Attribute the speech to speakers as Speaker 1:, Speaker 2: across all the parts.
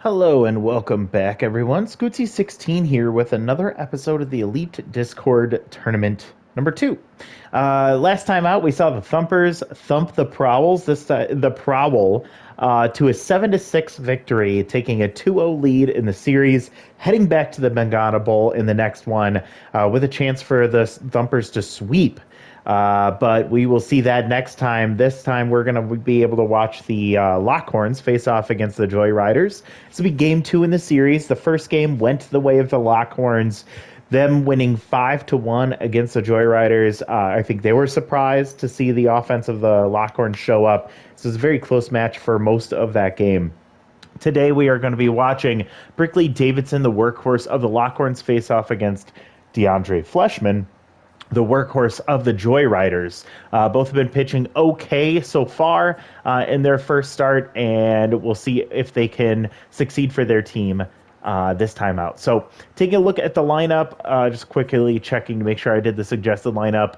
Speaker 1: Hello and welcome back, everyone. Scootsy16 here with another episode of the Elite Discord Tournament number 2. Last time out, we saw the Thumpers thump the Prowls. The Prowl to a 7-6 victory, taking a 2-0 lead in the series, heading back to the Bengana Bowl in the next one, with a chance for the Thumpers to sweep. But we will see that next time. This time, we're going to be able to watch the Lockhorns face off against the Joyriders. This will be game 2 in the series. The first game went the way of the Lockhorns, them winning 5-1 against the Joyriders. I think they were surprised to see the offense of the Lockhorns show up. This was a very close match for most of that game. Today, we are going to be watching Brickley Davidson, the workhorse of the Lockhorns, face off against DeAndre Fleshman, the workhorse of the Joyriders. Both have been pitching okay so far in their first start, and we'll see if they can succeed for their team this time out. So taking a look at the lineup, just quickly checking to make sure I did the suggested lineup.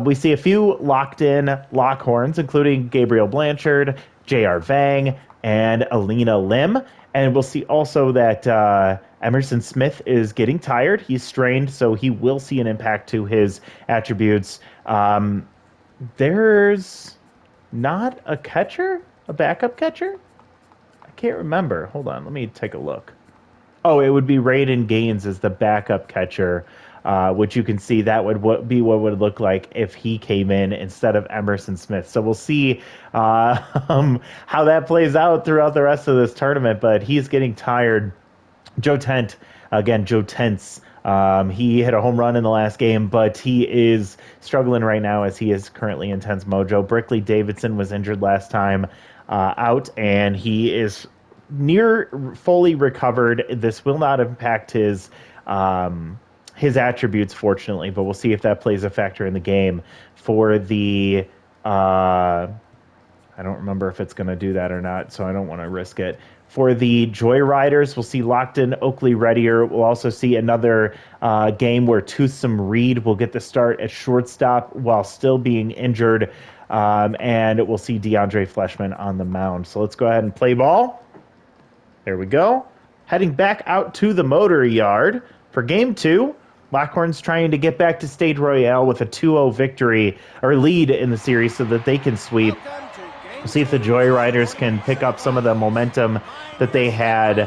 Speaker 1: We see a few locked in Lockhorns, including Gabriel Blanchard, J.R. Vang, and Alina Lim. And we'll see also that Emerson Smith is getting tired. He's strained, so he will see an impact to his attributes. There's not a catcher, a backup catcher? I can't remember. Hold on, let me take a look. Oh, it would be Raiden Gaines as the backup catcher, which you can see that would be what would look like if he came in instead of Emerson Smith. So we'll see how that plays out throughout the rest of this tournament, but he's getting tired. Joe Tentz, he hit a home run in the last game, but he is struggling right now as he is currently in Tense mojo. Brickley Davidson was injured last time out, and he is near fully recovered. This will not impact his attributes, fortunately, but we'll see if that plays a factor in the game. For the I don't remember if it's going to do that or not, so I don't want to risk it. For the Joyriders, we'll see Lockton, Oakley, Reddier. We'll also see another game where Toothsome Reed will get the start at shortstop while still being injured. And we'll see DeAndre Fleshman on the mound. So let's go ahead and play ball. There we go. Heading back out to the motor yard for game 2. Lockhorns trying to get back to State Royale with a 2-0 victory or lead in the series so that they can sweep. We'll see if the Joyriders can pick up some of the momentum that they had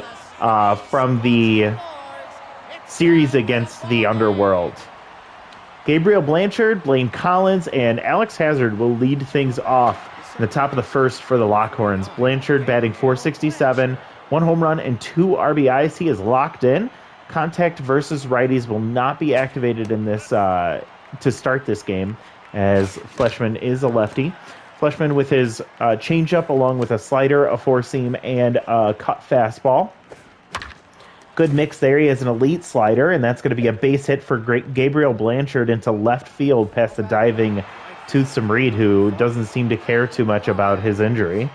Speaker 1: from the series against the Underworld. Gabriel Blanchard, Blaine Collins, and Alex Hazard will lead things off in the top of the first for the Lockhorns. Blanchard batting .467, 1 home run and 2 RBIs. He is locked in. Contact versus righties will not be activated in this to start this game, as Fleshman is a lefty. Fleshman with his changeup along with a slider, a four-seam, and a cut fastball. Good mix there. He has an elite slider, and that's going to be a base hit for Gabriel Blanchard into left field past the diving Toothsome Reed, who doesn't seem to care too much about his injury.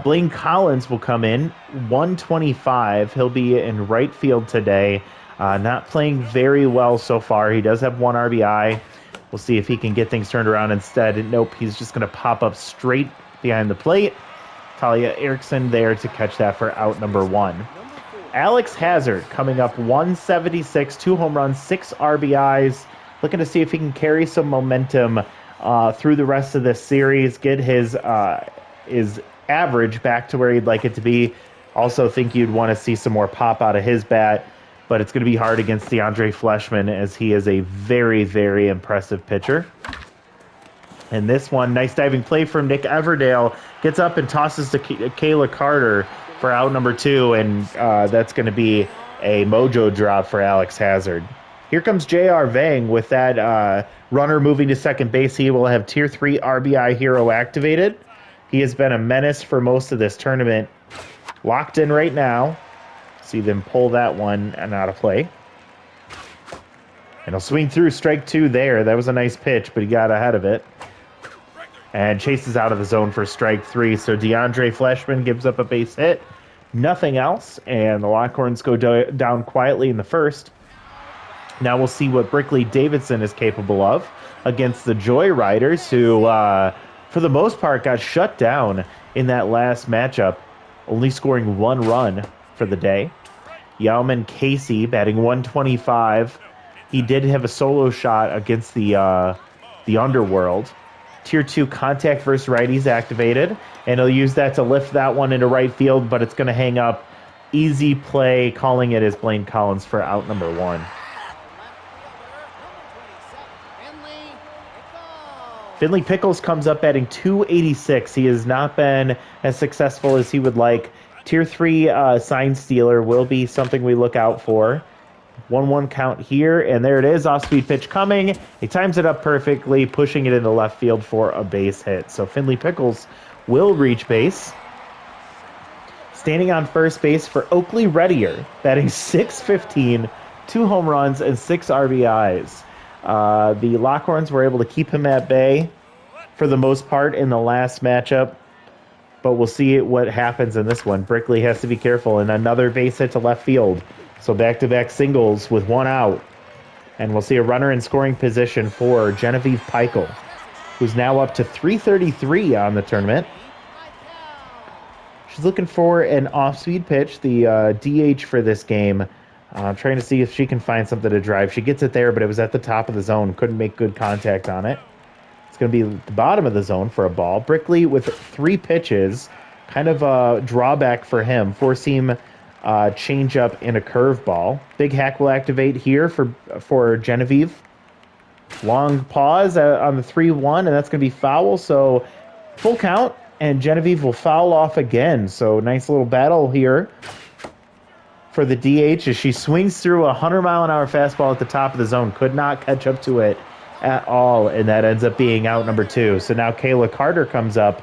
Speaker 1: Blaine Collins will come in, 125. He'll be in right field today. Not playing very well so far. He does have 1 RBI. We'll see if he can get things turned around instead. Nope, he's just going to pop up straight behind the plate. Talia Erickson there to catch that for out number 1. Alex Hazard coming up 176, 2 home runs, 6 RBIs. Looking to see if he can carry some momentum through the rest of this series, get his average back to where he'd like it to be. Also think you'd want to see some more pop out of his bat, but it's going to be hard against DeAndre Fleshman as he is a very, very impressive pitcher. And this one, nice diving play from Nick Everdale, gets up and tosses to Kayla Carter for out number 2, and that's going to be a mojo drop for Alex Hazard. Here comes J.R. Vang with that runner moving to second base. He will have Tier 3 RBI hero activated. He has been a menace for most of this tournament. Locked in right now. See them pull that one and out of play. And he'll swing through strike 2 there. That was a nice pitch, but he got ahead of it. And chases out of the zone for strike 3. So DeAndre Fleshman gives up a base hit. Nothing else. And the Lockhorns go down quietly in the first. Now we'll see what Brickley Davidson is capable of against the Joyriders, who, for the most part, got shut down in that last matchup, only scoring 1 run for the day. Yauman Casey batting 125. He did have a solo shot against the Underworld. Tier 2 contact versus righties activated, and he'll use that to lift that one into right field, but it's going to hang up. Easy play, calling it as Blaine Collins for out number 1. Finley Pickles comes up batting 286. He has not been as successful as he would like. Tier 3 sign stealer will be something we look out for. 1-1 count here, and there it is. Off-speed pitch coming. He times it up perfectly, pushing it into left field for a base hit. So Finley Pickles will reach base. Standing on first base for Oakley Reddier, batting .615, 2 home runs, and 6 RBIs. The Lockhorns were able to keep him at bay for the most part in the last matchup, but we'll see what happens in this one. Brickley has to be careful, and another base hit to left field. So back-to-back singles with 1 out. And we'll see a runner in scoring position for Genevieve Peichel, who's now up to 333 on the tournament. She's looking for an off-speed pitch, the DH for this game. Trying to see if she can find something to drive. She gets it there, but it was at the top of the zone. Couldn't make good contact on it. It's going to be the bottom of the zone for a ball. Brickley with 3 pitches. Kind of a drawback for him. 4-seam change-up and a curveball. Big Hack will activate here for Genevieve. Long pause on the 3-1, and that's going to be foul. So full count, and Genevieve will foul off again. So nice little battle here for the DH as she swings through a 100-mile-an-hour fastball at the top of the zone. Could not catch up to it at all, and that ends up being out number 2. So now Kayla Carter comes up,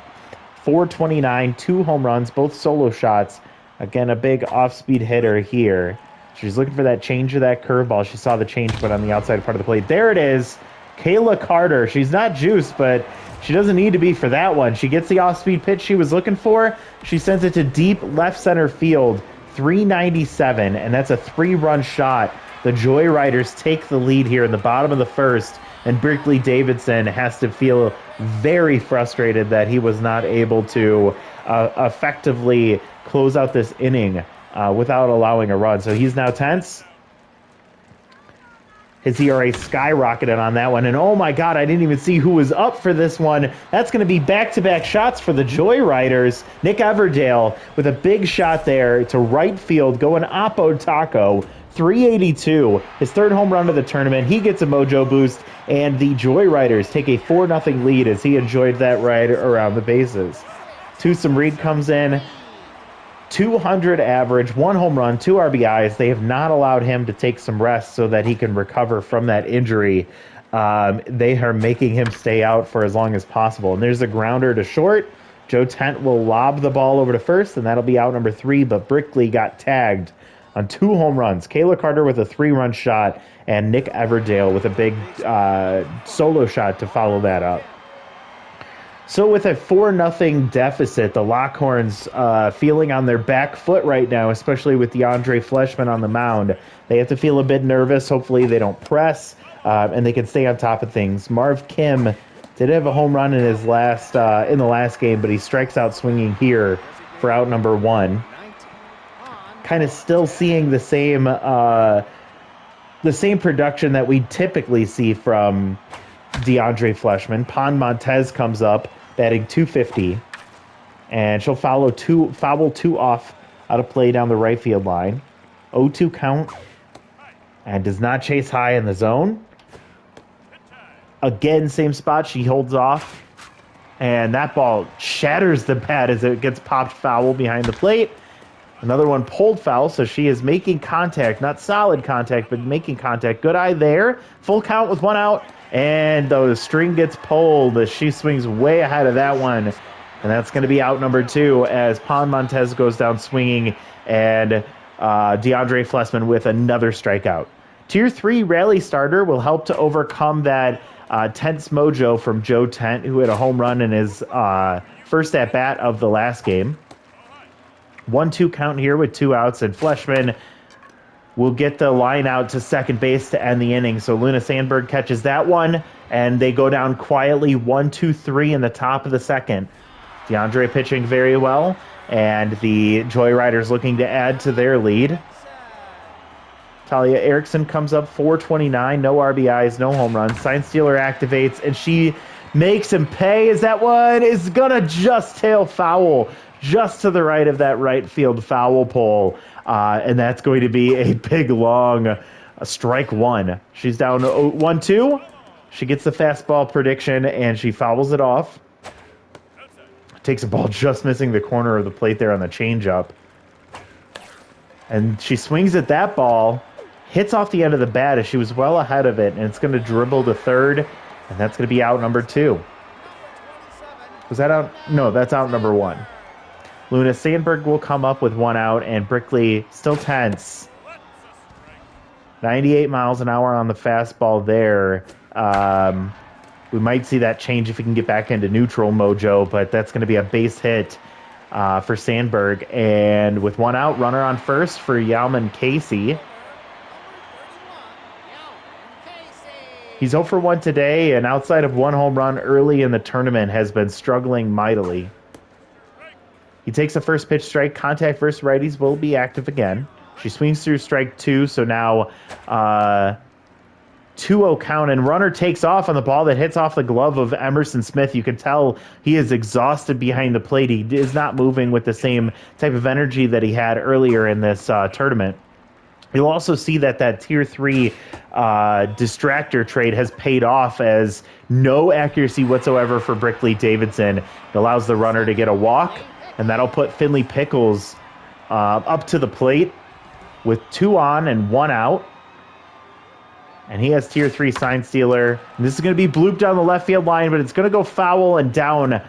Speaker 1: 429, 2 home runs, both solo shots. Again, a big off-speed hitter here. She's looking for that change of that curveball. She saw the change, but on the outside part of the plate. There it is. Kayla Carter. She's not juiced, but she doesn't need to be for that one. She gets the off-speed pitch she was looking for. She sends it to deep left center field. 397, and that's a 3-run shot. The Joyriders take the lead here in the bottom of the first, and Brickley Davidson has to feel very frustrated that he was not able to effectively close out this inning without allowing a run. So he's now tense. His ERA skyrocketed on that one. And oh my God, I didn't even see who was up for this one. That's going to be back-to-back shots for the Joyriders. Nick Everdale with a big shot there to right field, going Oppo Taco. 382, his 3rd home run of the tournament. He gets a mojo boost, and the Joyriders take a 4-0 lead as he enjoyed that ride around the bases. Twosome Reed comes in. 200 average, 1 home run, 2 RBIs. They have not allowed him to take some rest so that he can recover from that injury. They are making him stay out for as long as possible. And there's a grounder to short. Joe Tent will lob the ball over to first, and that'll be out number 3. But Brickley got tagged on 2 home runs. Kayla Carter with a 3-run shot, and Nick Everdale with a big solo shot to follow that up. So with a 4-0 deficit, the Lockhorns feeling on their back foot right now, especially with DeAndre Fleshman on the mound. They have to feel a bit nervous. Hopefully they don't press, and they can stay on top of things. Marv Kim did have a home run in his last in the last game, but he strikes out swinging here for out number 1. Kind of still seeing the same production that we typically see from DeAndre Fleshman. Pon Montez comes up, batting 250, and she'll foul 2 off out of play down the right field line. 0-2 count, and does not chase high in the zone. Again, same spot, she holds off, and that ball shatters the bat as it gets popped foul behind the plate. Another one pulled foul, so she is making contact, not solid contact, but making contact. Good eye there. Full count with 1 out. And the string gets pulled. She swings way ahead of that one. And that's going to be out number 2 as Pon Montez goes down swinging, and DeAndre Fleshman with another strikeout. Tier 3 rally starter will help to overcome that tense mojo from Joe Tent, who had a home run in his first at-bat of the last game. 1-2 count here with 2 outs, and Fleshman will get the line out to second base to end the inning. So Luna Sandberg catches that one, and they go down quietly 1-2-3 in the top of the second. DeAndre pitching very well, And the Joyriders looking to add to their lead. Talia Erickson comes up 429, no RBIs, no home runs. Sign Stealer activates, and she makes him pay as that one is gonna just tail foul just to the right of that right field foul pole. And that's going to be a big, long strike one. She's down 1-2. She gets the fastball prediction, and she fouls it off. Takes a ball just missing the corner of the plate there on the changeup. And she swings at that ball, hits off the end of the bat as she was well ahead of it, and it's going to dribble to third, and that's going to be out number 2. Was that out? No, that's out number 1. Luna Sandberg will come up with 1 out, and Brickley still tense. 98 miles an hour on the fastball there. We might see that change if we can get back into neutral mojo, but that's going to be a base hit for Sandberg. And with 1 out, runner on first for Yalman Casey. He's 0 for 1 today, and outside of 1 home run early in the tournament, has been struggling mightily. He takes a first pitch strike. Contact versus righties will be active again. She swings through strike 2, so now 2-0 count, and runner takes off on the ball that hits off the glove of Emerson Smith. You can tell he is exhausted behind the plate. He is not moving with the same type of energy that he had earlier in this tournament. You'll also see that Tier 3 distractor trade has paid off, as no accuracy whatsoever for Brickley Davidson. It allows the runner to get a walk, and that'll put Finley Pickles up to the plate with 2 on and 1 out. And he has Tier 3 Sign Stealer. And this is going to be blooped down the left field line, but it's going to go foul and down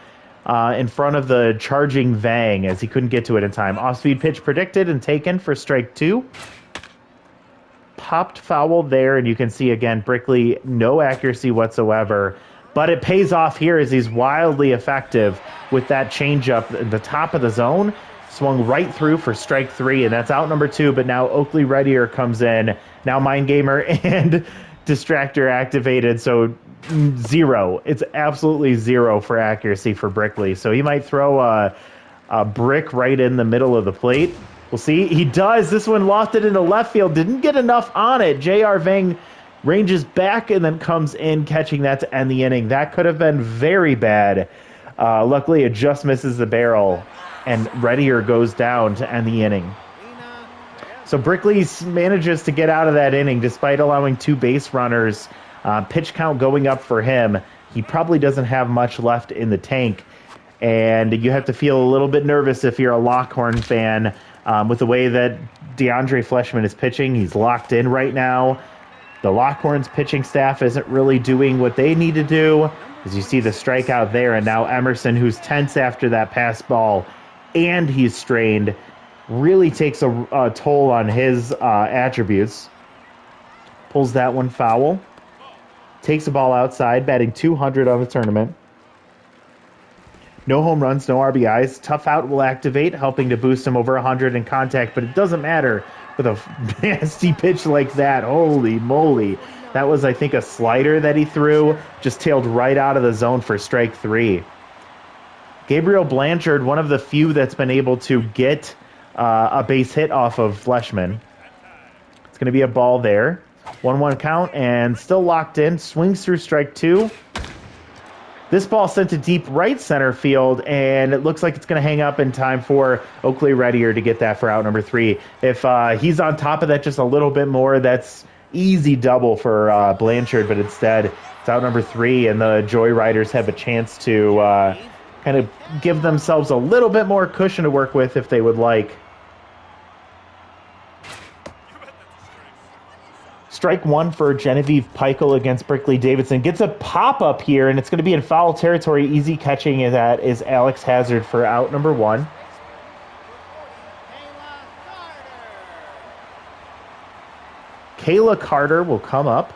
Speaker 1: in front of the charging Vang, as he couldn't get to it in time. Off-speed pitch predicted and taken for strike 2. Popped foul there, and you can see again Brickley, no accuracy whatsoever. But it pays off here as he's wildly effective with that changeup at the top of the zone. Swung right through for strike 3, and that's out number 2. But now Oakley Reddier comes in. Now Mind Gamer and Distractor activated, so 0. It's absolutely 0 for accuracy for Brickley. So he might throw a brick right in the middle of the plate. We'll see. He does. This one lofted into left field. Didn't get enough on it. J.R. Vang ranges back and then comes in, catching that to end the inning. That could have been very bad. Luckily, it just misses the barrel, and Reddier goes down to end the inning. So Brickley manages to get out of that inning despite allowing 2 base runners. Pitch count going up for him. He probably doesn't have much left in the tank, and you have to feel a little bit nervous if you're a Lockhorn fan with the way that DeAndre Fleshman is pitching. He's locked in right now. The Lockhorns pitching staff isn't really doing what they need to do, as you see the strikeout there, and now Emerson, who's tense after that pass ball, and he's strained, really takes a toll on his attributes. Pulls that one foul. Takes the ball outside, batting 200 on the tournament. No home runs, no RBIs. Tough out will activate, helping to boost him over 100 in contact, but it doesn't matter with a nasty pitch like that. Holy moly. That was, I think, a slider that he threw. Just tailed right out of the zone for strike 3. Gabriel Blanchard, one of the few that's been able to get a base hit off of Fleshman. It's going to be a ball there. 1-1 count, and still locked in. Swings through strike 2. This ball sent to deep right center field, and it looks like it's going to hang up in time for Oakley Reddier to get that for out number 3. If he's on top of that just a little bit more, that's easy double for Blanchard, but instead it's out number 3, and the Joyriders have a chance to kind of give themselves a little bit more cushion to work with if they would like. Strike 1 for Genevieve Peichel against Brickley Davidson. Gets a pop-up here, and it's going to be in foul territory. Easy catching that is Alex Hazard for out number 1. Kayla Carter will come up.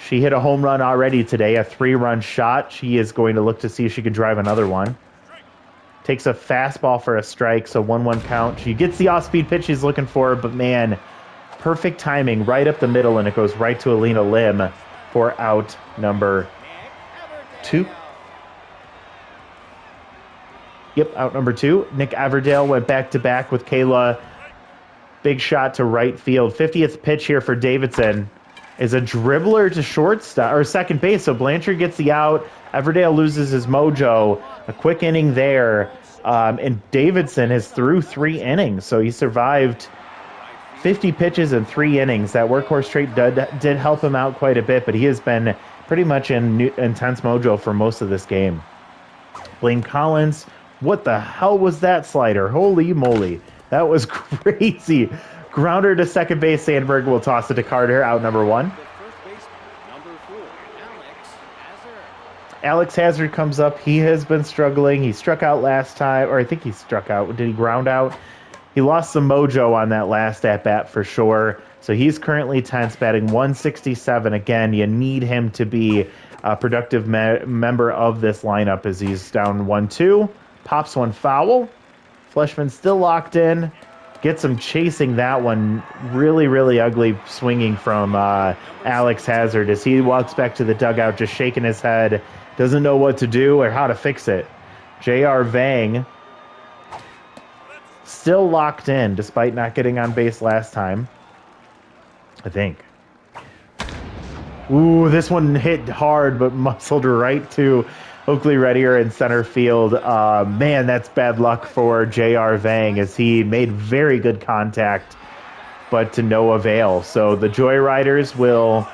Speaker 1: She hit a home run already today, a 3-run shot. She is going to look to see if she can drive another one. Takes a fastball for a strike, so 1-1 count. She gets the off-speed pitch she's looking for, but man, perfect timing right up the middle, and it goes right to Alina Lim for out number 2. Yep, out number 2. Nick Everdale went back-to-back with Kayla. Big shot to right field. 50th pitch here for Davidson is a dribbler to shortstop or second base. So Blanchard gets the out. Everdale loses his mojo. A quick inning there. And Davidson is through 3 innings. So he survived 50 pitches in 3 innings. That workhorse trait did help him out quite a bit, but he has been pretty much in intense mojo for most of this game. Blaine Collins, what the hell was that slider? Holy moly. That was crazy. Grounder to second base. Sandberg will toss it to Carter, out number 1. Alex Hazard comes up. He has been struggling. He struck out last time, or I think he struck out. Did he ground out? He lost some mojo on that last at-bat for sure. So he's currently tense, batting 167. Again, you need him to be a productive member of this lineup as he's down 1-2. Pops one foul. Fleshman still locked in. Gets him chasing that one. Really, really ugly swinging from Alex Hazard as he walks back to the dugout, just shaking his head. Doesn't know what to do or how to fix it. J.R. Vang still locked in despite not getting on base last time, I think. Ooh, this one hit hard, but muscled right to Oakley Reddier in center field. Man, that's bad luck for J.R. Vang as he made very good contact, but to no avail. So the Joyriders will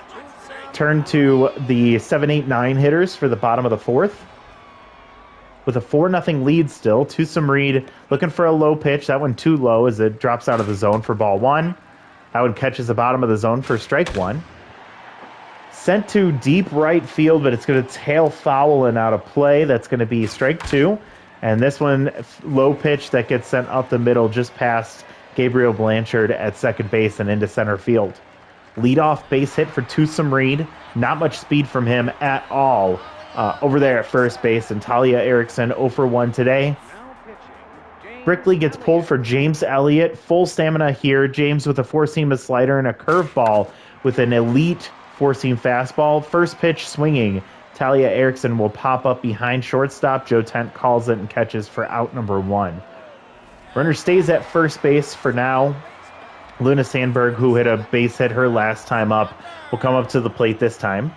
Speaker 1: turn to the 7, 8, 9 hitters for the bottom of the 4th. With a 4-0 lead still, Tusum Reed looking for a low pitch. That one too low as it drops out of the zone for ball 1. That one catches the bottom of the zone for strike 1. Sent to deep right field, but it's going to tail foul and out of play. That's going to be strike 2. And this one, low pitch that gets sent up the middle just past Gabriel Blanchard at second base and into center field. Leadoff base hit for Tusum Reed. Not much speed from him at all. Over there at first base, and Talia Erickson 0 for 1 today. Brickley gets pulled for James Elliott. Full stamina here. James with a four-seam slider and a curveball with an elite four-seam fastball. First pitch swinging. Talia Erickson will pop up behind shortstop. Joe Tent calls it and catches for out number 1. Runner stays at first base for now. Luna Sandberg, who hit a base hit her last time up, will come up to the plate this time.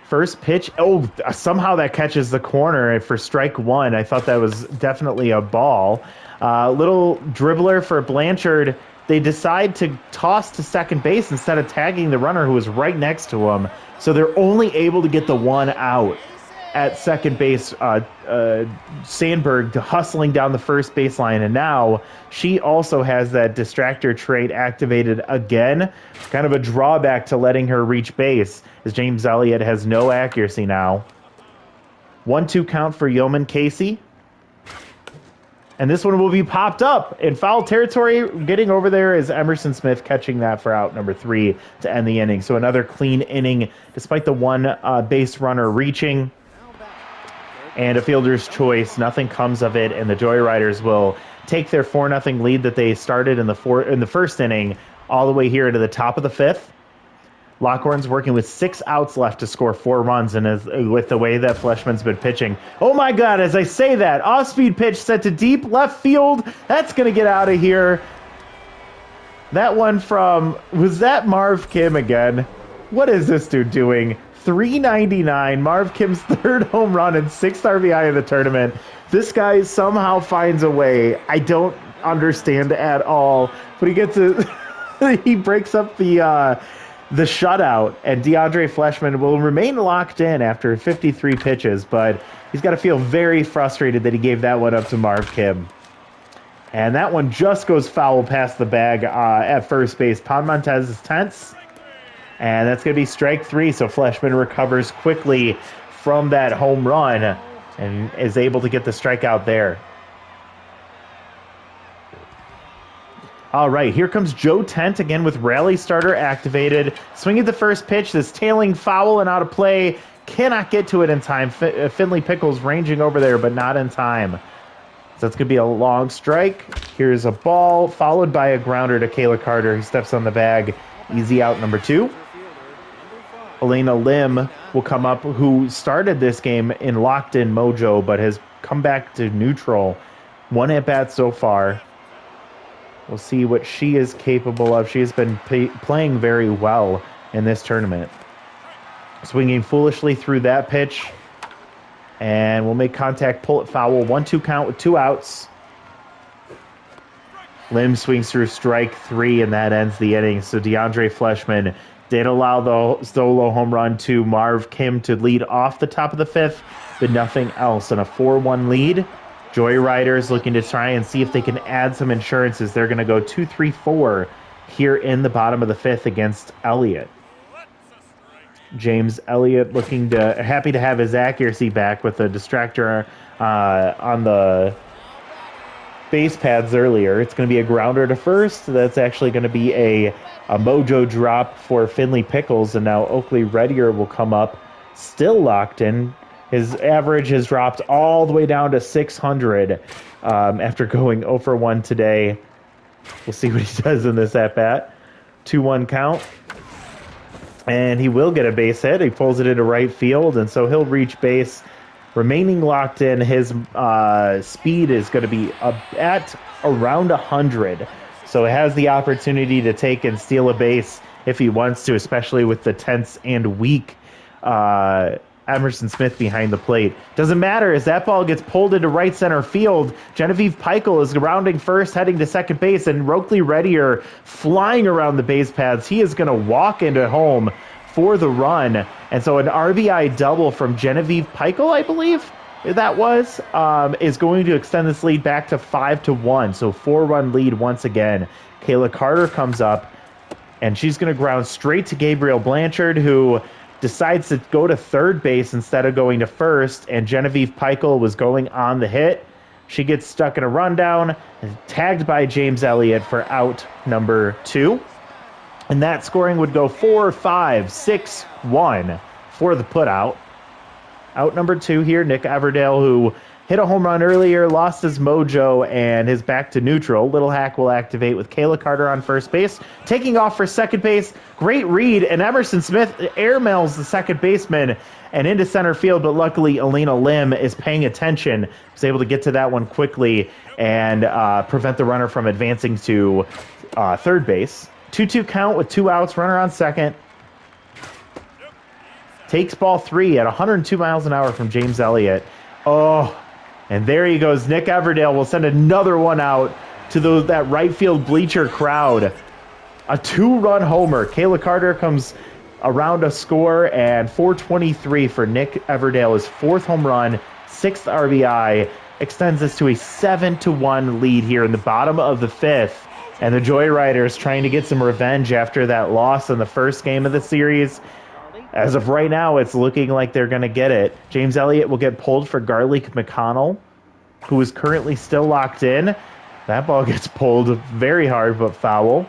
Speaker 1: First pitch. Oh, somehow that catches the corner for strike 1. I thought that was definitely a ball. Little dribbler for Blanchard. They decide to toss to second base instead of tagging the runner who was right next to him. So they're only able to get the 1 out at second base. Sandberg hustling down the first baseline. And now she also has that distractor trait activated again. Kind of a drawback to letting her reach base, as James Elliott has no accuracy now. 1-2 count for Yeoman Casey. And this one will be popped up in foul territory. Getting over there is Emerson Smith, catching that for out number 3 to end the inning. So another clean inning, despite the one base runner reaching. And a fielder's choice. Nothing comes of it, and the Joyriders will take their 4-0 lead that they started in the first inning all the way here to the top of the 5th. Lockhorns working with 6 outs left to score 4 runs, and with the way that Fleshman's been pitching. Oh my God, as I say that, off-speed pitch set to deep left field. That's going to get out of here. That one from, was that Marv Kim again? What is this dude doing? 399, Marv Kim's 3rd home run and 6th RBI of the tournament. This guy somehow finds a way. I don't understand at all, but he gets he breaks up the shutout, and DeAndre Fleshman will remain locked in after 53 pitches, but he's got to feel very frustrated that he gave that one up to Marv Kim. And that one just goes foul past the bag at first base. Pon Montez is tense, and that's going to be strike 3, so Fleshman recovers quickly from that home run and is able to get the strikeout there. All right, here comes Joe Tent again with rally starter activated. Swinging the first pitch, this tailing foul and out of play. Cannot get to it in time. Finley Pickles ranging over there, but not in time. So it's going to be a long strike. Here's a ball, followed by a grounder to Kayla Carter, who steps on the bag. Easy out number 2. Elena Lim will come up, who started this game in locked-in mojo, but has come back to neutral. 1 at-bat so far. We'll see what she is capable of. She has been playing very well in this tournament. Swinging foolishly through that pitch. And we'll make contact, pull it foul. 1-2 count with 2 outs. Lim swings through strike 3, and that ends the inning. So DeAndre Fleshman did allow the solo home run to Marv Kim to lead off the top of the 5th, but nothing else. And a 4-1 lead. Joyriders looking to try and see if they can add some insurances. They're going to go 2-3-4 here in the bottom of the 5th against Elliott. James Elliott happy to have his accuracy back with a distractor on the base pads earlier. It's going to be a grounder to first. That's actually going to be a mojo drop for Finley Pickles, and now Oakley Reddier will come up, still locked in. His average has dropped all the way down to 600 after going 0 for 1 today. We'll see what he does in this at-bat. 2-1 count. And he will get a base hit. He pulls it into right field, and so he'll reach base. Remaining locked in, his speed is going to be at around 100. So he has the opportunity to take and steal a base if he wants to, especially with the tense and weak Emerson Smith behind the plate. Doesn't matter as that ball gets pulled into right center field. Genevieve Peichel is rounding first, heading to second base, and Oakley Reddier flying around the base paths. He is going to walk into home for the run. And so an RBI double from Genevieve Peichel, I believe that was, is going to extend this lead back to 5-1. So 4-run lead once again. Kayla Carter comes up, and she's going to ground straight to Gabriel Blanchard, who decides to go to third base instead of going to first, and Genevieve Peichel was going on the hit. She gets stuck in a rundown, tagged by James Elliott for out number 2. And that scoring would go 4-5-6-1 for the putout. Out number 2 here, Nick Everdale, who hit a home run earlier, lost his mojo, and is back to neutral. Little Hack will activate with Kayla Carter on first base. Taking off for second base. Great read, and Emerson Smith airmails the second baseman and into center field, but luckily Elena Lim is paying attention. Was able to get to that one quickly and prevent the runner from advancing to third base. 2-2 count with 2 outs, runner on second. Takes ball 3 at 102 miles an hour from James Elliott. Oh, and there he goes. Nick Everdale will send another one out to that right field bleacher crowd. A 2-run homer. Kayla Carter comes around a score, and 423 for Nick Everdale. His 4th home run, 6th RBI. Extends this to a 7-1 lead here in the bottom of the 5th. And the Joyriders trying to get some revenge after that loss in the first game of the series. As of right now, it's looking like they're going to get it. James Elliott will get pulled for Garlic McConnell, who is currently still locked in. That ball gets pulled very hard, but foul.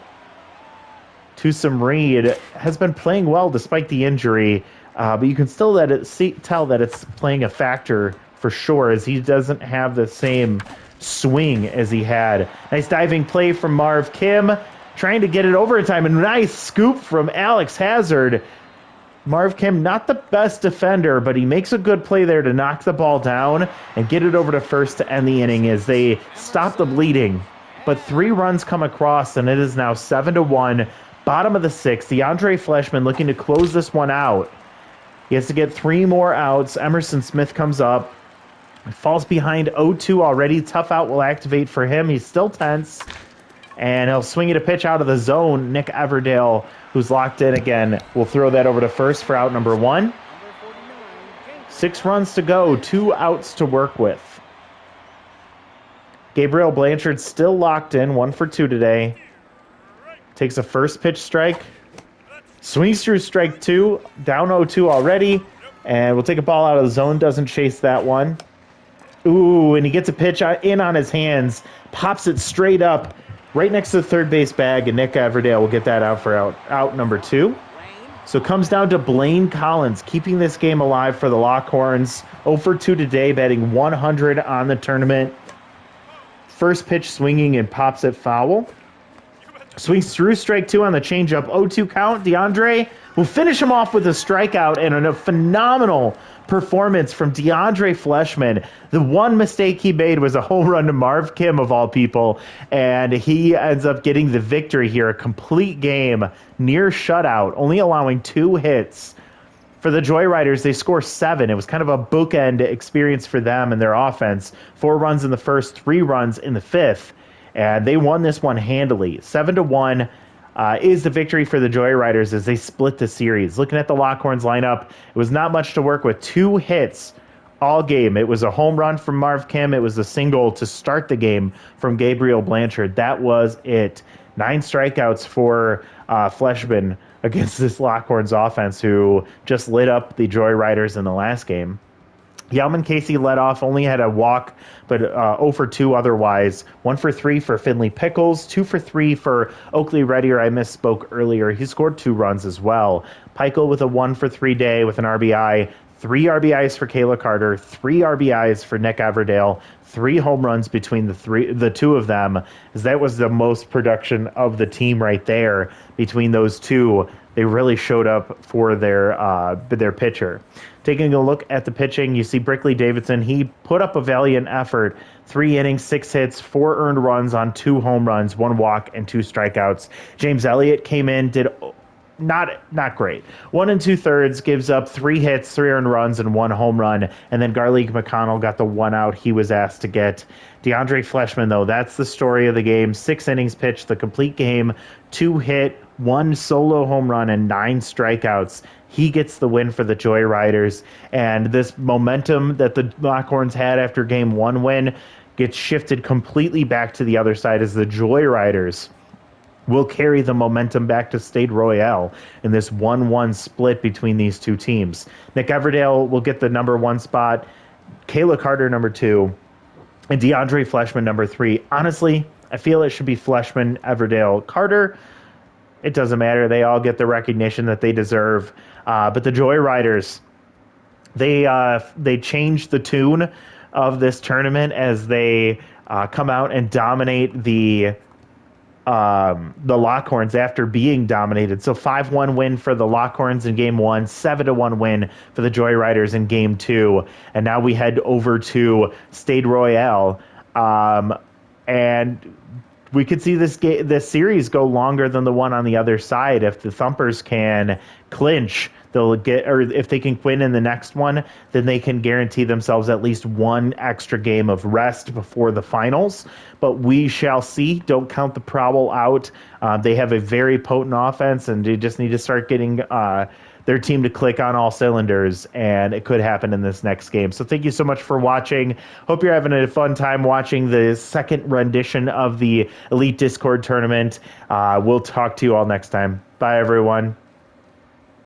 Speaker 1: Tusum Reed has been playing well despite the injury, but you can still tell that it's playing a factor for sure, as he doesn't have the same swing as he had. Nice diving play from Marv Kim, trying to get it overtime. A nice scoop from Alex Hazard. Marv Kim, not the best defender, but he makes a good play there to knock the ball down and get it over to first to end the inning as they stop the bleeding. But 3 runs come across, and it is now 7-1. Bottom of the 6th. DeAndre Fleshman looking to close this one out. He has to get 3 more outs. Emerson Smith comes up. Falls behind 0-2 already. Tough out will activate for him. He's still tense. And he'll swing it a pitch out of the zone. Nick Everdale, who's locked in again, will throw that over to first for out number 1. 6 runs to go, 2 outs to work with. Gabriel Blanchard still locked in, 1 for 2 today. Takes a first pitch strike. Swings through strike 2, down 0-2 already. And will take a ball out of the zone, doesn't chase that one. Ooh, and he gets a pitch in on his hands, pops it straight up right next to the third base bag, and Nick Everdale will get that out for out number 2. So it comes down to Blaine Collins keeping this game alive for the Lockhorns. 0 for 2 today, batting 100 on the tournament. First pitch swinging and pops it foul. Swings through strike two on the changeup. 0-2 count. DeAndre will finish him off with a strikeout and a phenomenal performance from DeAndre Fleshman. The one mistake he made was a home run to Marv Kim, of all people, and he ends up getting the victory here. A complete game, near shutout, only allowing 2 hits. For the Joyriders, they score 7. It was kind of a bookend experience for them and their offense. 4 runs in the first, 3 runs in the fifth. And they won this one handily. 7-1 is the victory for the Joyriders as they split the series. Looking at the Lockhorns lineup, it was not much to work with. 2 hits all game. It was a home run from Marv Kim. It was a single to start the game from Gabriel Blanchard. That was it. 9 strikeouts for Fleshman against this Lockhorns offense, who just lit up the Joyriders in the last game. Yelman Casey led off, only had a walk, but 0 for 2 otherwise. 1 for 3 for Finley Pickles, 2 for 3 for Oakley Reddier. I misspoke earlier. He scored 2 runs as well. Peichel with a 1 for 3 day with an RBI. 3 RBIs for Kayla Carter, 3 RBIs for Nick Everdale, 3 home runs between the two of them, as that was the most production of the team right there between those two. They really showed up for their pitcher. Taking a look at the pitching, you see Brickley Davidson. He put up a valiant effort. 3 innings, 6 hits, 4 earned runs on 2 home runs, 1 walk, and 2 strikeouts. James Elliott came in, did not great. 1 2/3, gives up 3 hits, 3 earned runs, and 1 home run. And then Garleek McConnell got the 1 out he was asked to get. DeAndre Fleshman, though, that's the story of the game. 6 innings pitched, the complete game, 2 hit, 1 solo home run, and 9 strikeouts. He gets the win for the Joyriders. And this momentum that the Lockhorns had after game 1 win gets shifted completely back to the other side as the Joyriders will carry the momentum back to Stade Royale in this 1-1 split between these two teams. Nick Everdale will get the number 1 spot, Kayla Carter number 2, and DeAndre Fleshman number 3. Honestly, I feel it should be Fleshman, Everdale, Carter. It doesn't matter. They all get the recognition that they deserve. But the Joyriders, they changed the tune of this tournament as they come out and dominate the Lockhorns after being dominated. So 5-1 win for the Lockhorns in game 1, 7-1 win for the Joyriders in game 2. And now we head over to Stade Royale. And we could see this series go longer than the one on the other side if the Thumpers can clinch. They'll get, or if they can win in the next one, then they can guarantee themselves at least 1 extra game of rest before the finals. But we shall see. Don't count the Prowl out. They have a very potent offense, and they just need to start getting their team to click on all cylinders, and it could happen in this next game. So thank you so much for watching. Hope you're having a fun time watching the second rendition of the Elite Discord tournament. We'll talk to you all next time. Bye, everyone.